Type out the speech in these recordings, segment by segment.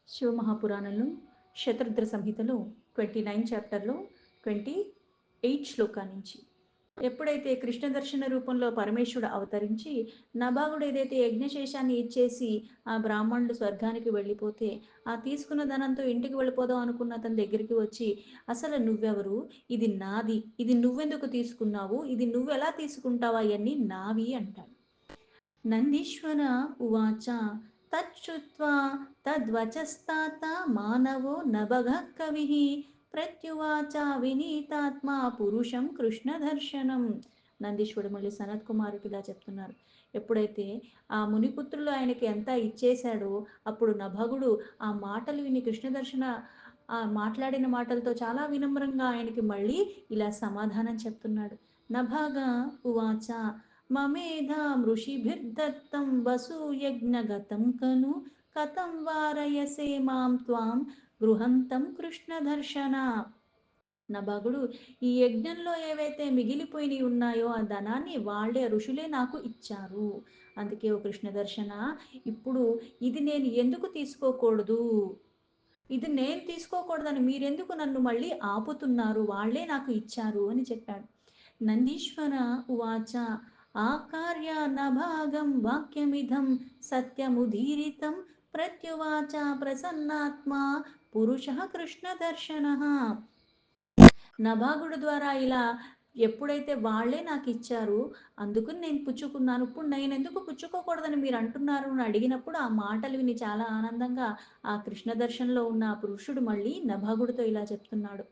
శివమహాపురాణంలో శతరుద్ర సంహితలో 29 చాప్టర్లో 28 శ్లోకా నుంచి ఎప్పుడైతే కృష్ణ దర్శన రూపంలో పరమేశ్వరుడు అవతరించి నభాగుడు ఏదైతే యజ్ఞశేషాన్ని ఇచ్చేసి ఆ బ్రాహ్మణుడు స్వర్గానికి వెళ్ళిపోతే ఆ తీసుకున్న ధనంతో ఇంటికి వెళ్ళిపోదాం అనుకున్న అతని దగ్గరికి వచ్చి అసలు నువ్వెవరు, ఇది నాది, ఇది నువ్వెందుకు తీసుకున్నావు, ఇది నువ్వెలా తీసుకుంటావా, అవన్నీ నావి అంటాడు. నందీశ్వర ఉవాచ తచ్చుత్వా తద్వచస్తాత మానవో నభగ కవి ప్రత్యువాచ వినీతాత్మా పురుషం కృష్ణ దర్శనం. నందీశ్వరుడు మళ్ళీ సనత్ కుమారుడు ఇలా చెప్తున్నారు. ఎప్పుడైతే ఆ మునిపుత్రులు ఆయనకి ఎంత ఇచ్చేశాడో అప్పుడు నభగుడు ఆ మాటలు విని కృష్ణ దర్శన ఆ మాట్లాడిన మాటలతో చాలా వినమ్రంగా ఆయనకి మళ్ళీ ఇలా సమాధానం చెప్తున్నాడు. నభాగా ఉవాచ మమేధాం ఋషిభిర్దత్తం వసూయజ్ఞగతం కను కథం వారయసే మాం త్వాం గృహంతం కృష్ణ దర్శన. నభగుడు, ఈ యజ్ఞంలో ఏవైతే మిగిలిపోయినవి ఉన్నాయో ఆ ధనాన్ని వాళ్ళే ఋషులే నాకు ఇచ్చారు. అందుకే ఓ కృష్ణ దర్శన, ఇప్పుడు ఇది నేను ఎందుకు తీసుకోకూడదు, ఇది నేను తీసుకోకూడదని మీరెందుకు నన్ను మళ్ళీ ఆపుతున్నారు, వాళ్ళే నాకు ఇచ్చారు అని చెప్పాడు. నందీశ్వర ఉవాచ ఆకార్య నభాగం వాక్యమిదం సత్యముదీరితం ప్రత్యువాచ ప్రసన్నాత్మా పురుష కృష్ణ దర్శన. నభాగుడు ద్వారా ఇలా ఎప్పుడైతే వాళ్ళే నాకు ఇచ్చారు అందుకని నేను పుచ్చుకున్నాను, ఇప్పుడు నేను ఎందుకు పుచ్చుకోకూడదని మీరు అంటున్నారు అని అడిగినప్పుడు ఆ మాటలు విని చాలా ఆనందంగా ఆ కృష్ణ దర్శనంలో ఉన్న ఆ పురుషుడు మళ్ళీ నభాగుడితో ఇలా చెప్తున్నాడు.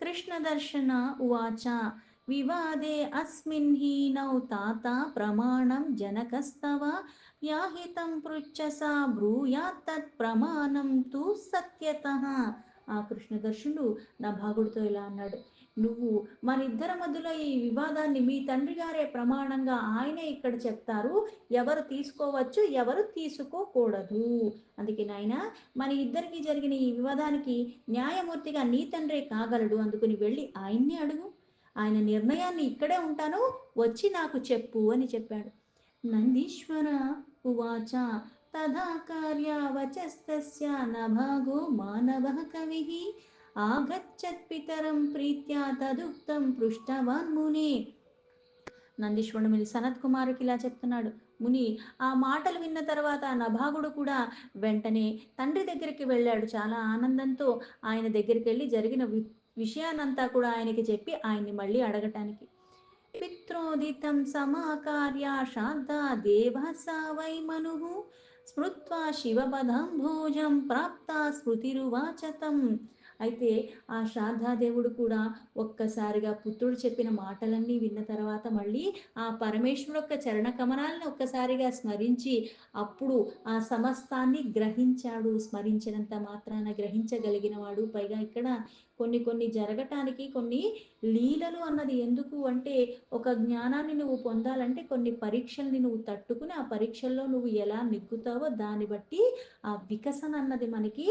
కృష్ణ దర్శన ఉవాచ వివాదే అస్మిన్ హీనౌ తాత ప్రమాణం జనకస్తవ యాహితం పృచ్చసా బ్రూయాత్ తత్ ప్రమాణం తు సత్యతః. ఆ కృష్ణ దర్శనుడు నా భాగుడితో ఇలా అన్నాడు, నువ్వు మన ఇద్దరి మధ్యలో ఈ వివాదాన్ని మీ తండ్రి గారే ప్రమాణంగా ఆయనే ఇక్కడ చెప్తారు, ఎవరు తీసుకోవచ్చు ఎవరు తీసుకోకూడదు. అందుకే నాయన మన ఇద్దరికి జరిగిన ఈ వివాదానికి న్యాయమూర్తిగా నీ తండ్రే కాగలడు, అందుకుని వెళ్ళి ఆయన్ని అడుగు, ఆయన నిర్ణయాన్ని ఇక్కడే ఉంటాను, వచ్చి నాకు చెప్పు అని చెప్పాడు. నందీశ్వర ఉవాచ తథా కార్యావచస్తస్య నభాగో మానవః కవిః ఆగచ్చత్ పితరం ప్రీత్యా తదుక్తం పృష్టవాన్ మునే. నందీశ్వరుడు ముని సనత్ కుమారుకి ఇలా చెప్తున్నాడు. ముని, ఆ మాటలు విన్న తర్వాత నభాగుడు కూడా వెంటనే తండ్రి దగ్గరికి వెళ్ళాడు. చాలా ఆనందంతో ఆయన దగ్గరికి వెళ్ళి జరిగిన విషయాన్నంతా కూడా ఆయనకి చెప్పి ఆయన్ని మళ్ళీ అడగటానికి. పిత్రోదితం సమాకార్య శ్రాద్ధ దేవ సా వై మను స్మృత్వా శివపదం భోజం ప్రాప్త స్మృతిరువాచతం. అయితే ఆ శ్రాద్ధాదేవుడు కూడా ఒక్కసారిగా పుత్రుడు చెప్పిన మాటలన్నీ విన్న తర్వాత మళ్ళీ ఆ పరమేశ్వరు యొక్క చరణ కమనాలను ఒక్కసారిగా స్మరించి అప్పుడు ఆ సమస్తాన్ని గ్రహించాడు. స్మరించినంత మాత్రాన గ్రహించగలిగిన వాడు. పైగా ఇక్కడ కొన్ని కొన్ని జరగటానికి కొన్ని లీలలు అన్నది ఎందుకు అంటే, ఒక జ్ఞానాన్ని నువ్వు పొందాలంటే కొన్ని పరీక్షల్ని నువ్వు తట్టుకుని ఆ పరీక్షల్లో నువ్వు ఎలా నెగ్గుతావో దాన్ని బట్టి ఆ వికసన అన్నది మనకి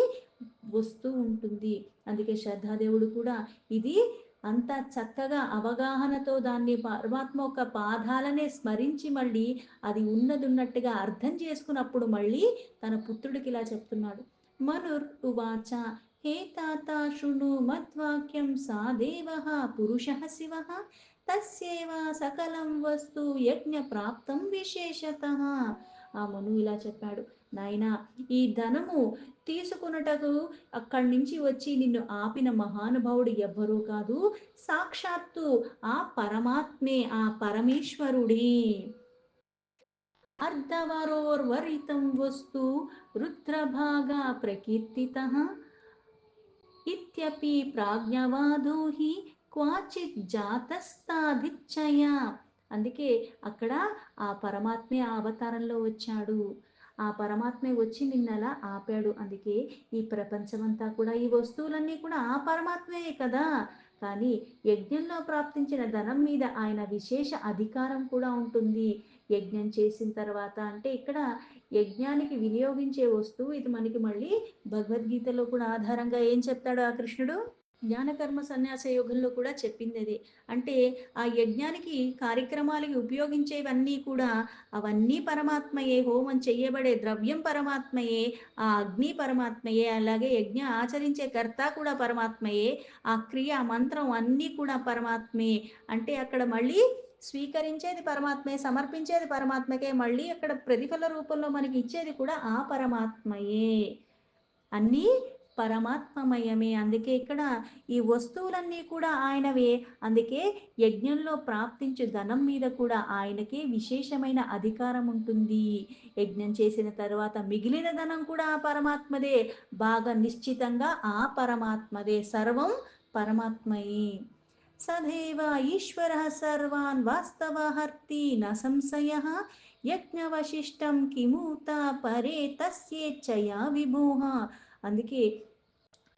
వస్తూ ఉంటుంది. అందుకే శ్రద్ధాదేవుడు కూడా ఇది అంత చక్కగా అవగాహనతో దాన్ని పరమాత్మ యొక్క పాదాలనే స్మరించి మళ్ళీ అది ఉన్నది ఉన్నట్టుగా అర్థం చేసుకున్నప్పుడు మళ్ళీ తన పుత్రుడికి ఇలా చెప్తున్నాడు. మనుర్ ఉవాచ హే తాత శృణు మద్వాక్యం సా దేవ పురుష శివ తస్యేవ సకలం వస్తు యజ్ఞ ప్రాప్తం విశేషత. ఆ మను ఇలా చెప్పాడు, నాయనా, ఈ ధనము తీసుకున్నటకు అక్కడి నుంచి వచ్చి నిన్ను ఆపిన మహానుభావుడు ఎవ్వరూ కాదు, సాక్షాత్తు ఆ పరమాత్మే, ఆ పరమేశ్వరుడే. అర్ధవరోర్వరితం వస్తు రుద్రభాగా ప్రకీర్తిత ఇత్యపి ప్రాజ్ఞవాదో హి క్వాచిత్ జాతస్తాదిచ్చయ. అందుకే అక్కడ ఆ పరమాత్మే ఆ అవతారంలో వచ్చాడు, ఆ పరమాత్మే వచ్చి నిన్నలా ఆపాడు. అందుకే ఈ ప్రపంచమంతా కూడా ఈ వస్తువులన్నీ కూడా ఆ పరమాత్మే కదా. కానీ యజ్ఞంలో ప్రాప్తించిన ధనం మీద ఆయన విశేష అధికారం కూడా ఉంటుంది. యజ్ఞం చేసిన తర్వాత అంటే ఇక్కడ యజ్ఞానికి వినియోగించే వస్తువు ఇది మనకి మళ్ళీ భగవద్గీతలో కూడా ఆధారంగా ఏం చెప్తాడు ఆ కృష్ణుడు. జ్ఞానకర్మ సన్యాస యోగంలో కూడా చెప్పిందదే. అంటే ఆ యజ్ఞానికి, కార్యక్రమాలకి ఉపయోగించేవన్నీ కూడా అవన్నీ పరమాత్మయే. హోమం చెయ్యబడే ద్రవ్యం పరమాత్మయే. ఆ అగ్ని పరమాత్మయే. అలాగే యజ్ఞ ఆచరించే కర్త కూడా పరమాత్మయే. ఆ క్రియ, మంత్రం అన్నీ కూడా పరమాత్మే. అంటే అక్కడ మళ్ళీ స్వీకరించేది పరమాత్మే, సమర్పించేది పరమాత్మకే. మళ్ళీ అక్కడ ప్రతిఫల రూపంలో మనకి ఇచ్చేది కూడా ఆ పరమాత్మయే. అన్నీ పరమాత్మమయమే. అందుకే ఇక్కడ ఈ వస్తువులన్నీ కూడా ఆయనవే. అందుకే యజ్ఞంలో ప్రాప్తించు ధనం మీద కూడా ఆయనకే విశేషమైన అధికారం ఉంటుంది. యజ్ఞం చేసిన తర్వాత మిగిలిన ధనం కూడా ఆ పరమాత్మదే. బాగా నిశ్చితంగా ఆ పరమాత్మదే. సర్వం పరమాత్మయే. సదేవ ఈశ్వర సర్వాన్ వాస్తవహర్తి న సంశయ యజ్ఞవశిష్టం కిమూత పరే తస్యేచ్ఛయా విభూహ. అందుకే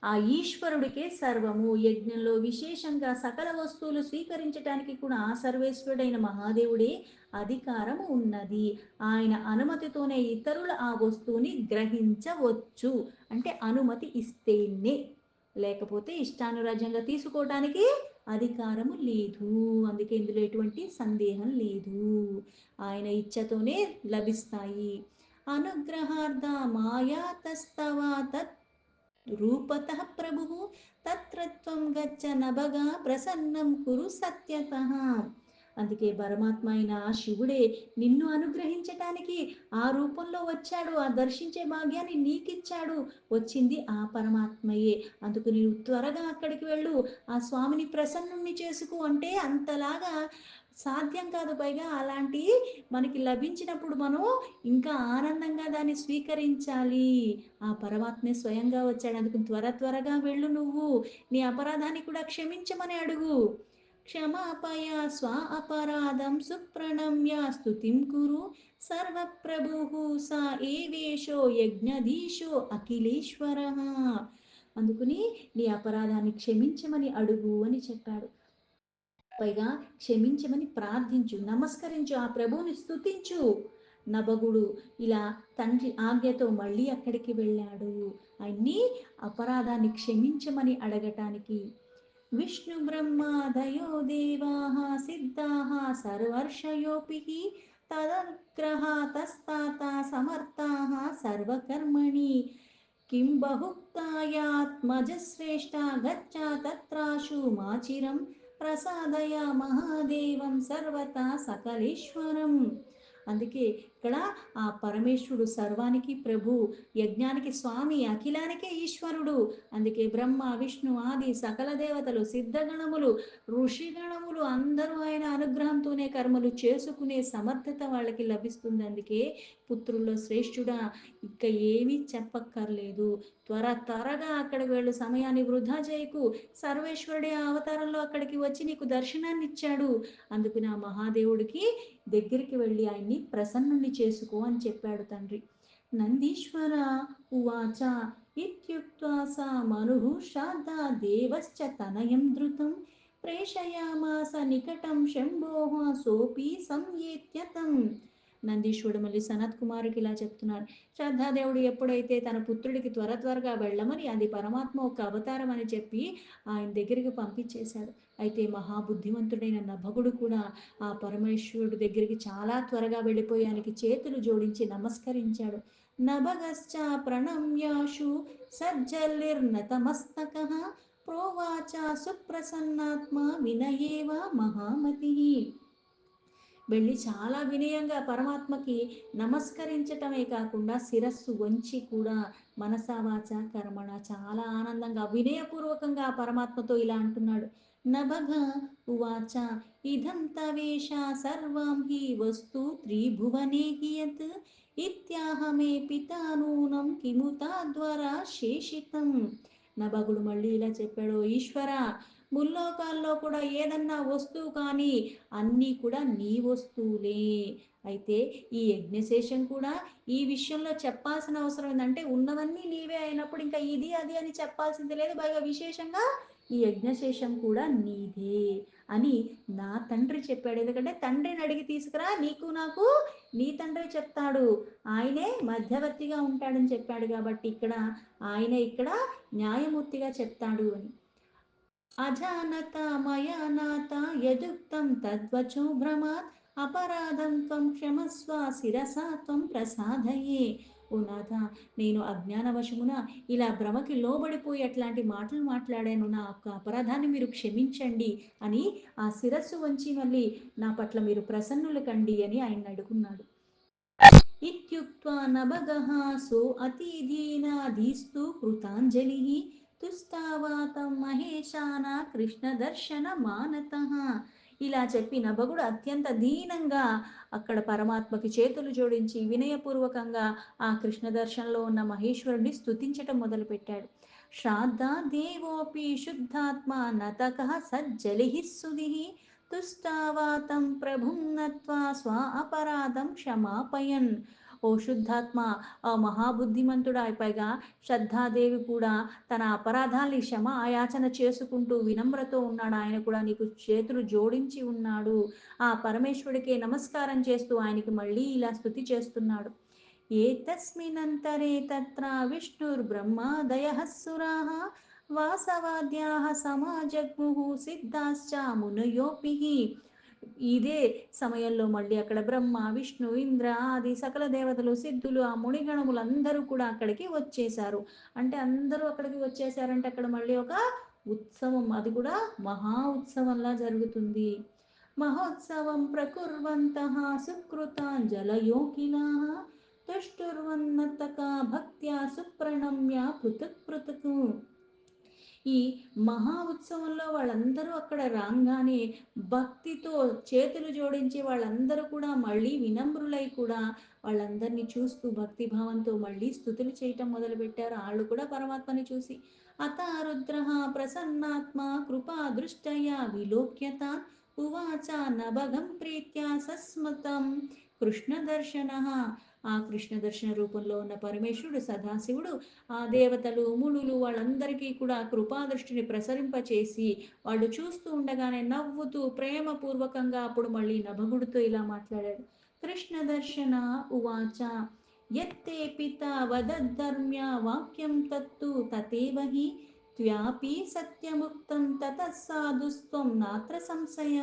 ఆ ఈశ్వరుడికే సర్వము. యజ్ఞంలో విశేషంగా సకల వస్తువులు స్వీకరించటానికి కూడా ఆ సర్వేశ్వరుడైన మహాదేవుడే అధికారము ఉన్నది. ఆయన అనుమతితోనే ఇతరులు ఆ వస్తువుని గ్రహించవచ్చు. అంటే అనుమతి ఇస్తేనే, లేకపోతే ఇష్టానురాజ్యంగా తీసుకోవటానికి అధికారము లేదు. అందుకే ఇందులో ఎటువంటి సందేహం లేదు. ఆయన ఇచ్చతోనే లభిస్తాయి. అనుగ్రహార్థ మాయాతస్తవ తత్ రూపతః ప్రభుః తత్రత్వం గచ్చ నభగా ప్రసన్నం కురు సత్యతః. అందుకే పరమాత్మ అయిన ఆ శివుడే నిన్ను అనుగ్రహించటానికి ఆ రూపంలో వచ్చాడు. ఆ దర్శించే భాగ్యాన్ని నీకిచ్చాడు. వచ్చింది ఆ పరమాత్మయే. అందుకు నీవు త్వరగా అక్కడికి వెళ్ళు, ఆ స్వామిని ప్రసన్నుణ్ణి చేసుకో. అంటే అంతలాగా సాధ్యం కాదు. పైగా అలాంటి మనకి లభించినప్పుడు మనం ఇంకా ఆనందంగా దాన్ని స్వీకరించాలి. ఆ పరమాత్మే స్వయంగా వచ్చాడు. అందుకు త్వరగా వెళ్ళు నువ్వు. నీ అపరాధాన్ని కూడా క్షమించమని అడుగు. క్షమాపయ స్వ అపరాధం సుప్రణమ్య స్తుతిం కురు సర్వప్రభుః స ఏవేశో యజ్ఞధీశో అఖిలేశ్వర. అందుకుని నీ అపరాధాన్ని క్షమించమని అడుగు అని చెప్పాడు. పైగా క్షమించమని ప్రార్థించు, నమస్కరించు, ఆ ప్రభువుని స్తుతించు. నభగుడు ఇలా తండ్రి ఆజ్ఞతో మళ్ళీ అక్కడికి వెళ్ళాడు. ఆయన్ని అపరాధాన్ని క్షమించమని అడగటానికి. విష్ణు బ్రహ్మాదయో దేవాః సిద్ధాః సర్వర్షయోపి తదనుగ్రహాతస్తాత సమర్థాః సర్వకర్మణి. किं बहुक्तायात्मजश्रेष्ठा गच्छा तत्राशु माचिरं ప్రసాదయ మహాదేవం సర్వతా సకలేశ్వరం. అందుకే ఇక్కడ ఆ పరమేశ్వరుడు సర్వానికి ప్రభు, యజ్ఞానికి స్వామి, అఖిలానికే ఈశ్వరుడు. అందుకే బ్రహ్మ విష్ణు ఆది సకల దేవతలు, సిద్ధగణములు, ఋషిగణములు అందరూ ఆయన అనుగ్రహంతోనే కర్మలు చేసుకునే సమర్థత వాళ్ళకి లభిస్తుంది. అందుకే పుత్రుల్లో శ్రేష్ఠుడా, ఇక ఏమీ చెప్పక్కర్లేదు. త్వరగా అక్కడికి వెళ్ళు, సమయాన్ని వృధా చేయకు. సర్వేశ్వరుడి ఆ అవతారంలో అక్కడికి వచ్చి నీకు దర్శనాన్ని ఇచ్చాడు. అందుకు నా మహాదేవుడికి దగ్గరికి వెళ్ళి ఆయన్ని ప్రసన్నుని చేసుకో అని చెప్పాడు తండ్రి. నందీశ్వర ఉవాచ ఇత్యుక్త్వా సా మనుః శ్రాద్ధా దేవశ్చ తనయం ధృతం ప్రేషయామాస నికటం శంభోః సోపి సంయేత్యతం. నందీశ్వరుడు మళ్ళీ సనత్ కుమారుడికి ఇలా చెప్తున్నారు. శ్రద్ధాదేవుడు ఎప్పుడైతే తన పుత్రుడికి త్వరగా వెళ్ళమని, అది పరమాత్మ ఒక అవతారం అని చెప్పి ఆయన దగ్గరికి పంపించేశాడు. అయితే మహాబుద్ధిమంతుడైన నభగుడు కూడా ఆ పరమేశ్వరుడి దగ్గరికి చాలా త్వరగా వెళ్ళిపోయి ఆయనకి చేతులు జోడించి నమస్కరించాడు. నభగశ్చ ప్రణమ్యాశు సజ్జలిర్నతమస్తకః ప్రోవాచ సుప్రసన్నాత్మ వినయేవ మహామతి. వెళ్ళి చాలా వినయంగా పరమాత్మకి నమస్కరించటమే కాకుండా శిరస్సు వంచి కూడా మనసా వాచ కర్మణ చాలా ఆనందంగా వినయపూర్వకంగా ఆ పరమాత్మతో ఇలా అంటున్నాడు. నభగ ఉవాచ ఇదం తవేష సర్వం హి వస్తు త్రిభువనే హియత్ ఇత్యాహమే పితానూనం కిముతాద్వరా శేషితం. నభగుడు మళ్ళీ ఇలా చెప్పాడు. ఈశ్వర, ముల్లోకాల్లో కూడా ఏదన్నా వస్తువు కానీ అన్నీ కూడా నీ వస్తువులే. అయితే ఈ యజ్ఞశేషం కూడా ఈ విషయంలో చెప్పాల్సిన అవసరం ఏంటంటే, ఉన్నవన్నీ నీవే అయినప్పుడు ఇంకా ఇది అది అని చెప్పాల్సింది లేదు. పైగా విశేషంగా ఈ యజ్ఞశేషం కూడా నీదే అని నా తండ్రి చెప్పాడు. ఎందుకంటే తండ్రిని అడిగి తీసుకురా, నీకు నాకు నీ తండ్రి చెప్తాడు, ఆయనే మధ్యవర్తిగా ఉంటాడని చెప్పాడు. కాబట్టి ఇక్కడ ఆయనే ఇక్కడ న్యాయమూర్తిగా చెప్తాడు అని. అజానతా మయా నాత యదుక్తం తద్వచో భ్రమాత్ అపరాధం త్వం క్షమస్వ శిరసా త్వం ప్రసాదయే. ఓ నాథ, నేను అజ్ఞానవశమున ఇలా భ్రమకి లోబడిపోయి అట్లాంటి మాటలు మాట్లాడాను, నా యొక్క అపరాధాన్ని మీరు క్షమించండి అని ఆ శిరస్సు వంచి మళ్ళీ నా పట్ల మీరు ప్రసన్నులు కండి అని ఆయన అడుగున్నాడు. इत्युक्त्वा नभगः सोऽतिदीनाधीस्तु कृताञ्जलिः తుస్తావాతం మహేశాన కృష్ణదర్శన మానతః. ఇలా చెప్పి నభగుడు అత్యంత దీనంగా అక్కడ పరమాత్మకి చేతులు జోడించి వినయపూర్వకంగా ఆ కృష్ణ దర్శనంలో ఉన్న మహేశ్వరుడిని స్తుతించటం మొదలుపెట్టాడు. శ్రాద్ధా దేవోపి శుద్ధాత్మ నతకః సజ్జలిః సుధిః తుస్తావాతం ప్రభుం నత్వా స్వ అపరాధం క్షమాపయన్. ఓ శుద్ధాత్మ, ఆ మహాబుద్ధిమంతుడా, పైగా శ్రద్ధాదేవి కూడా తన అపరాధాల్ని ఆయాచన చేసుకుంటూ వినమ్రతో ఉన్నాడు. ఆయన కూడా నీకు చేతులు జోడించి ఉన్నాడు. ఆ పరమేశ్వరుడికే నమస్కారం చేస్తూ ఆయనకి మళ్ళీ ఇలా స్తుతి చేస్తున్నాడు. ఏతస్మిన్నంతరే తత్ర విష్ణుర్బ్రహ్మాదయః సురాः వాసవాద్యాः సమాజగ్ముః సిద్ధాశ్చ మునయోపిః. ఇదే సమయంలో మళ్ళీ అక్కడ బ్రహ్మ విష్ణు ఇంద్ర ఆది సకల దేవతలు సిద్ధులు ఆ మునిగణములందరూ కూడా అక్కడికి వచ్చేశారు. అంటే అందరూ అక్కడికి వచ్చేసారంటే అక్కడ మళ్ళీ ఒక ఉత్సవం, అది కూడా మహా ఉత్సవంలా జరుగుతుంది. మహోత్సవం ప్రకుర్వంతః సుకృతాంజలయోగినాః తుష్టుర్వన్నతకా భక్త్యా సుప్రణమ్య పృథక్ పృథక్. ఈ మహా ఉత్సవంలో వాళ్ళందరూ అక్కడ రాగానే భక్తితో చేతులు జోడించి వాళ్ళందరూ కూడా మళ్ళీ వినమ్రులై కూడా వాళ్ళందరినీ చూస్తూ భక్తిభావంతో మళ్ళీ స్థుతులు చేయటం మొదలుపెట్టారు. వాళ్ళు కూడా పరమాత్మని చూసి అత రుద్ర ప్రసన్నాత్మ కృపా దృష్టయ విలోక్యత ఉవాచ నభగం ప్రీత్యా సస్మతం కృష్ణ దర్శన. ఆ కృష్ణ దర్శన రూపంలో ఉన్న పరమేశ్వరుడు సదాశివుడు ఆ దేవతలు మునులు వాళ్ళందరికీ కూడా కృపాదృష్టిని ప్రసరింపచేసి వాళ్ళు చూస్తూ ఉండగానే నవ్వుతూ ప్రేమపూర్వకంగా అప్పుడు మళ్ళీ నభగుడితో ఇలా మాట్లాడాడు. కృష్ణ దర్శన ఉవాచ యత్తే పిత వదద్ధర్మ్య వాక్యం తత్తు తతేవహి త్వాపి సత్యముక్తం తతః సాధుస్త్వం నాత్ర సంశయ.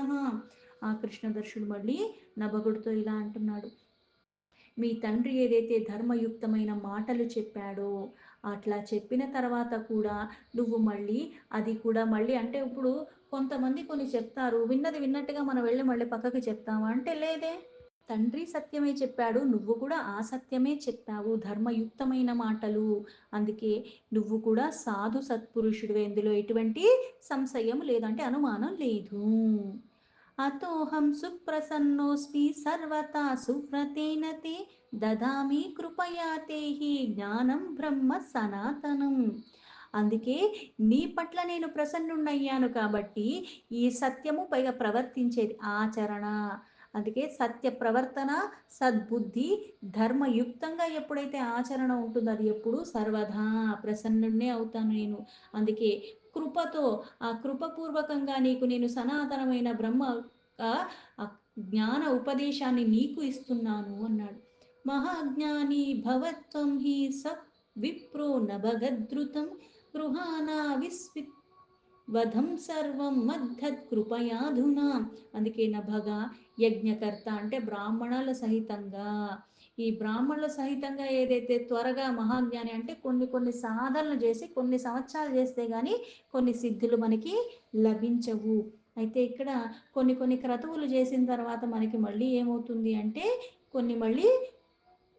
ఆ కృష్ణదర్శుడు మళ్ళీ నభగుడితో ఇలా అంటున్నాడు. మీ తండ్రి ఏదైతే ధర్మయుక్తమైన మాటలు చెప్పాడో అట్లా చెప్పిన తర్వాత కూడా నువ్వు మళ్ళీ అది కూడా మళ్ళీ అంటే ఇప్పుడు కొంతమంది కొన్ని చెప్తారు, విన్నది విన్నట్టుగా మనం వెళ్ళి మళ్ళీ పక్కకి చెప్తామా అంటే లేదే. తండ్రి సత్యమే చెప్పాడు, నువ్వు కూడా ఆ సత్యమే చెప్పావు, ధర్మయుక్తమైన మాటలు. అందుకే నువ్వు కూడా సాధు సత్పురుషుడివే, ఇందులో ఎటువంటి సంశయం లేదంటే అనుమానం లేదు. అతోహం సుప్రసన్నోస్మి సర్వతా సువ్రతేన తే దదామి కృపయా తేహి జ్ఞానం బ్రహ్మ సనాతనం. అందుకే నీ పట్ల నేను ప్రసన్నుణ్ణయ్యాను కాబట్టి ఈ సత్యము పైగా ప్రవర్తించేది ఆచరణ. అందుకే సత్య ప్రవర్తన, సద్బుద్ధి, ధర్మయుక్తంగా ఎప్పుడైతే ఆచరణ ఉంటుందో అది ఎప్పుడు సర్వదా ప్రసన్నుణ్ణే అవుతాను నేను. అందుకే కృపతో ఆ కృపపూర్వకంగా నీకు నేను సనాతనమైన బ్రహ్మ ఆ ఆ జ్ఞాన ఉపదేశాన్ని నీకు ఇస్తున్నాను అన్నాడు. మహాజ్ఞాని భవత్వం హి స విప్రో నభగద్రుతం గృహానా విస్వి వధం సర్వం మద్ధత్ కృపయాధునా. అందుకే నభగా యజ్ఞకర్త అంటే బ్రాహ్మణుల సహితంగా, ఈ బ్రాహ్మణుల సహితంగా ఏదైతే త్వరగా మహాజ్ఞాని అంటే కొన్ని కొన్ని సాధనలు చేసి కొన్ని సంవత్సరాలు చేస్తే గాని కొన్ని సిద్ధులు మనకి లభించవు. అయితే ఇక్కడ కొన్ని కొన్ని క్రతువులు చేసిన తర్వాత మనకి మళ్ళీ ఏమవుతుంది అంటే కొన్ని మళ్ళీ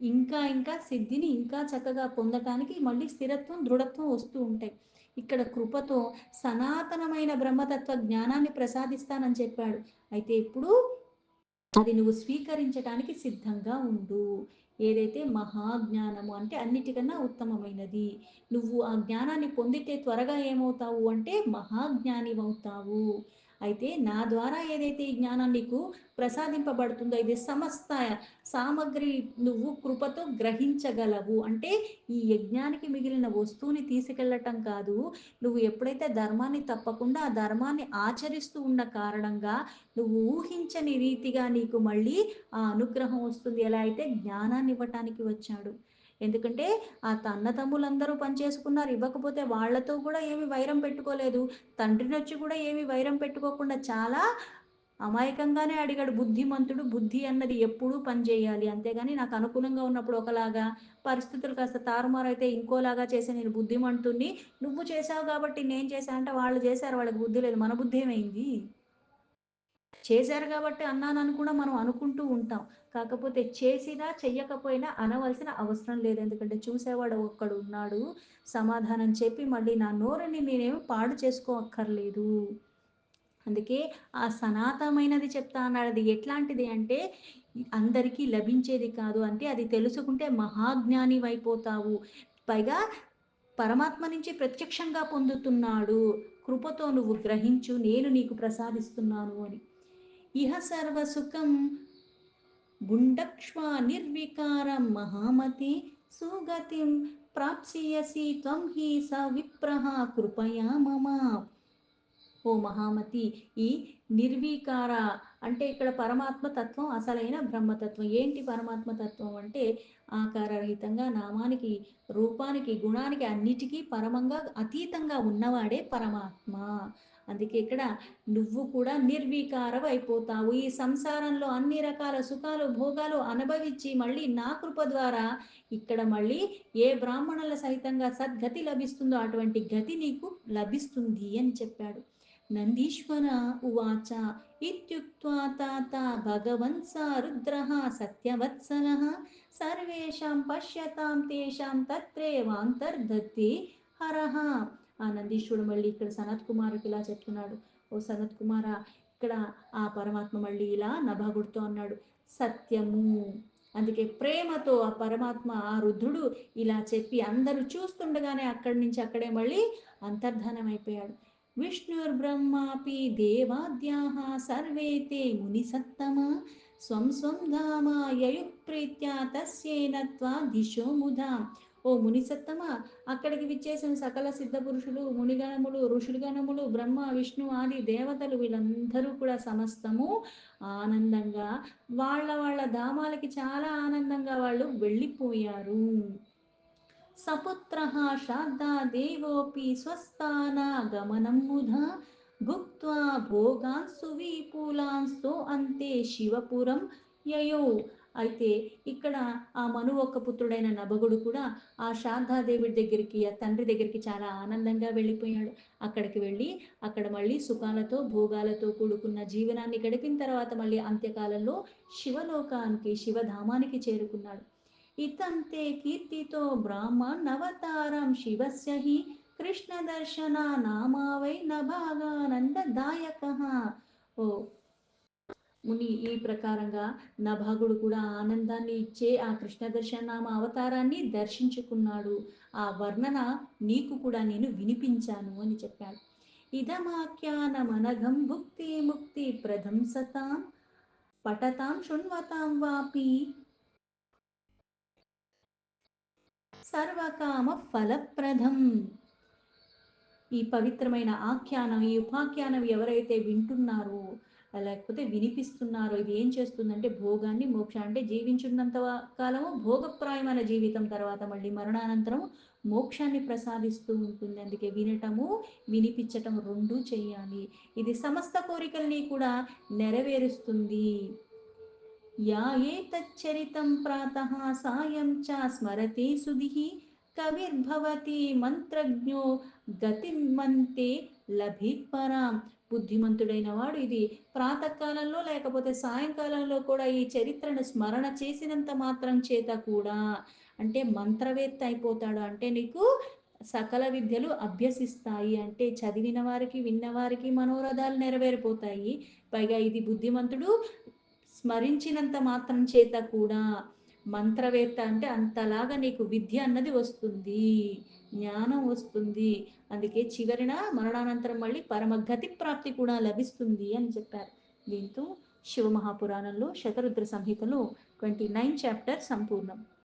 ఇంకా ఇంకా సిద్ధిని ఇంకా చక్కగా పొందటానికి మళ్ళీ స్థిరత్వం దృఢత్వం వస్తూ ఉంటాయి. ఇక్కడ కృపతో సనాతనమైన బ్రహ్మతత్వ జ్ఞానాన్ని ప్రసాదిస్తానని చెప్పాడు. అయితే ఇప్పుడు అది నువ్వు స్వీకరించటానికి సిద్ధంగా ఉండు. ఏదైతే మహాజ్ఞానము అంటే అన్నిటికన్నా ఉత్తమమైనది, నువ్వు ఆ జ్ఞానాన్ని పొందితే త్వరగా ఏమవుతావు అంటే మహాజ్ఞాని అవుతావు. అయితే నా ద్వారా ఏదైతే ఈ జ్ఞానం నీకు ప్రసాదింపబడుతుందో ఇది సమస్త సామగ్రి నువ్వు కృపతో గ్రహించగలవు. అంటే ఈ యజ్ఞానికి మిగిలిన వస్తువుని తీసుకెళ్ళటం కాదు, నువ్వు ఎప్పుడైతే ధర్మాన్ని తప్పకుండా ఆ ధర్మాన్ని ఆచరిస్తూ ఉన్న కారణంగా నువ్వు ఊహించని రీతిగా నీకు మళ్ళీ ఆ అనుగ్రహం వస్తుంది. ఎలా అయితే జ్ఞానాన్ని ఇవ్వటానికి వచ్చాడు. ఎందుకంటే ఆ అన్నతమ్ములందరూ పనిచేసుకున్నారు. ఇవ్వకపోతే వాళ్ళతో కూడా ఏమి వైరం పెట్టుకోలేదు. తండ్రినొచ్చి కూడా ఏమి వైరం పెట్టుకోకుండా చాలా అమాయకంగానే అడిగాడు. బుద్ధిమంతుడు బుద్ధి అన్నది ఎప్పుడూ పనిచేయాలి. అంతేగాని నాకు అనుకూలంగా ఉన్నప్పుడు ఒకలాగా, పరిస్థితులు కాస్త తారుమారైతే ఇంకోలాగా చేసే నేను బుద్ధిమంతుడిని. నువ్వు చేశావు కాబట్టి నేను చేశా అంటే వాళ్ళు చేశారు. వాళ్ళకి బుద్ధి లేదు. మన బుద్ధి ఏమైంది? చేశారు కాబట్టి అన్నానని కూడా మనం అనుకుంటూ ఉంటాం. కాకపోతే చేసినా, చెయ్యకపోయినా అనవలసిన అవసరం లేదు. ఎందుకంటే చూసేవాడు ఒక్కడున్నాడు. సమాధానం చెప్పి మళ్ళీ నా నోరుని నేనేమి పాడు చేసుకోక్కర్లేదు. అందుకే ఆ సనాతనమైనది చెప్తా అన్నాడు. అది ఎట్లాంటిది అంటే అందరికీ లభించేది కాదు. అంటే అది తెలుసుకుంటే మహాజ్ఞానివైపోతావు. పైగా పరమాత్మ నుంచి ప్రత్యక్షంగా పొందుతున్నాడు. కృపతో నువ్వు గ్రహించు నేను నీకు ప్రసాదిస్తున్నాను అని. ఇహ సర్వసుఖం భుండక్ష్వ నిర్వికారం మహామతి సుగతిం ప్రాప్స్యసి త్వం హి స విప్రః కృపయా మమ. ఓ మహామతి, ఈ నిర్వీకార అంటే ఇక్కడ పరమాత్మ తత్వం అసలైన బ్రహ్మతత్వం. ఏంటి పరమాత్మ తత్వం అంటే ఆకారరహితంగా నామానికి, రూపానికి, గుణానికి అన్నిటికీ పరమంగా అతీతంగా ఉన్నవాడే పరమాత్మ. అందుకే ఇక్కడ నువ్వు కూడా నిర్వీకారం అయిపోతావు. ఈ సంసారంలో అన్ని రకాల సుఖాలు, భోగాలు అనుభవించి మళ్ళీ నా కృప ద్వారా ఇక్కడ మళ్ళీ ఏ బ్రాహ్మణుల సహితంగా సద్గతి లభిస్తుందో అటువంటి గతి నీకు లభిస్తుంది అని చెప్పాడు. నందీశ్వర ఉవాచ ఇత్యుక్త్వా తాత భగవన్ స రుద్రః సత్యవత్సలः సర్వేషాం పశ్యతాం తేషాం తత్రేవాంతర్ధత్తే హరః. ఆ నందీశ్వరుడు మళ్ళీ ఇక్కడ సనత్ కుమారుడికి ఇలా చెప్తున్నాడు. ఓ సనత్ కుమార, ఇక్కడ ఆ పరమాత్మ మళ్ళీ ఇలా నభగుడితో అన్నాడు, సత్యము. అందుకే ప్రేమతో ఆ పరమాత్మ ఆ రుద్రుడు ఇలా చెప్పి అందరూ చూస్తుండగానే అక్కడి నుంచి అక్కడే మళ్ళీ అంతర్ధానమైపోయాడు. విష్ణుర్బ్రహ్మాపి దేవాద్యాః సర్వే తే మునిసత్తమా స్వం స్వం ధామ యయుః ప్రీత్యా తస్యేనత్వా దిశో ముధా. ఓ మునిసత్తమ, అక్కడికి విచ్చేసిన సకల సిద్ధ పురుషులు, మునిగణములు, ఋషులుగణములు, బ్రహ్మ విష్ణు ఆది దేవతలు వీళ్ళందరూ కూడా సమస్తము ఆనందంగా వాళ్ళ వాళ్ళ ధామాలకి చాలా ఆనందంగా వాళ్ళు వెళ్ళిపోయారు. సపుత్రః శ్రాద్ధా దేవోపి స్వస్థానాగమనం ముధా భుక్త్వా భోగాన్ సువిపులాంస్తో అంతే శివపురం యయౌ. అయితే ఇక్కడ ఆ మను ఒక్క పుత్రుడైన నభగుడు కూడా ఆ శారదాదేవి దగ్గరికి, ఆ తండ్రి దగ్గరికి చాలా ఆనందంగా వెళ్ళిపోయాడు. అక్కడికి వెళ్ళి అక్కడ మళ్ళీ సుఖాలతో భోగాలతో కూడుకున్న జీవనాన్ని గడిపిన తర్వాత మళ్ళీ అంత్యకాలంలో శివలోకానికి, శివధామానికి చేరుకున్నాడు. ఇతంతే కీర్తితో బ్రాహ్మణవతారం శివస్య హి కృష్ణదర్శన నామా వై నభాగానందదాయక. ఓ ముని, ఈ ప్రకారంగా నభాగుడు కూడా ఆనందాన్ని ఇచ్చే ఆ కృష్ణ దర్శనామ అవతారాన్ని దర్శించుకున్నాడు. ఆ వర్ణన నీకు కూడా నేను వినిపించాను అని చెప్పాడు. ఇదమాఖ్యానమనఘం భుక్తి ముక్తి ప్రదంసతాం పఠతాం శృణ్వతాం వాపి సర్వకామ ఫలప్రదం. ఈ పవిత్రమైన ఆఖ్యానం, ఈ ఉపాఖ్యానం ఎవరైతే వింటున్నారో లేకపోతే వినిపిస్తున్నారో ఇది ఏం చేస్తుందంటే భోగాన్ని, మోక్ష అంటే జీవించున్నంత కాలము భోగప్రాయమైన జీవితం, తర్వాత మళ్ళీ మరణానంతరం మోక్షాన్ని ప్రసాదిస్తూ ఉంటుంది. అందుకే వినటము, వినిపించటం రెండూ చెయ్యాలి. ఇది సమస్త కోరికల్ని కూడా నెరవేరుస్తుంది. या एतच्चरितं प्रातः सायं च स्मरते सुधिः కవిర్భవతి మంత్రజ్ఞో గతిమంతే లభిత్పరాం. బుద్ధిమంతుడైన వాడు ఇది ప్రాతకాలంలో లేకపోతే సాయంకాలంలో కూడా ఈ చరిత్రను స్మరణ చేసినంత మాత్రం చేత కూడా అంటే మంత్రవేత్త అయిపోతాడు. అంటే నీకు సకల విద్యలు అభ్యసిస్తాయి. అంటే చదివిన వారికి, విన్నవారికి మనోరథాలు నెరవేరిపోతాయి. పైగా ఇది బుద్ధిమంతుడు స్మరించినంత మాత్రం చేత కూడా మంత్రవేత్త అంటే అంతలాగా నీకు విద్య అన్నది వస్తుంది, జ్ఞానం వస్తుంది. అందుకే చివరిన మరణానంతరం మళ్ళీ పరమగతి ప్రాప్తి కూడా లభిస్తుంది అని చెప్పారు. దీంతో శివమహాపురాణంలో శతరుద్ర సంహితలో 29 చాప్టర్ సంపూర్ణం.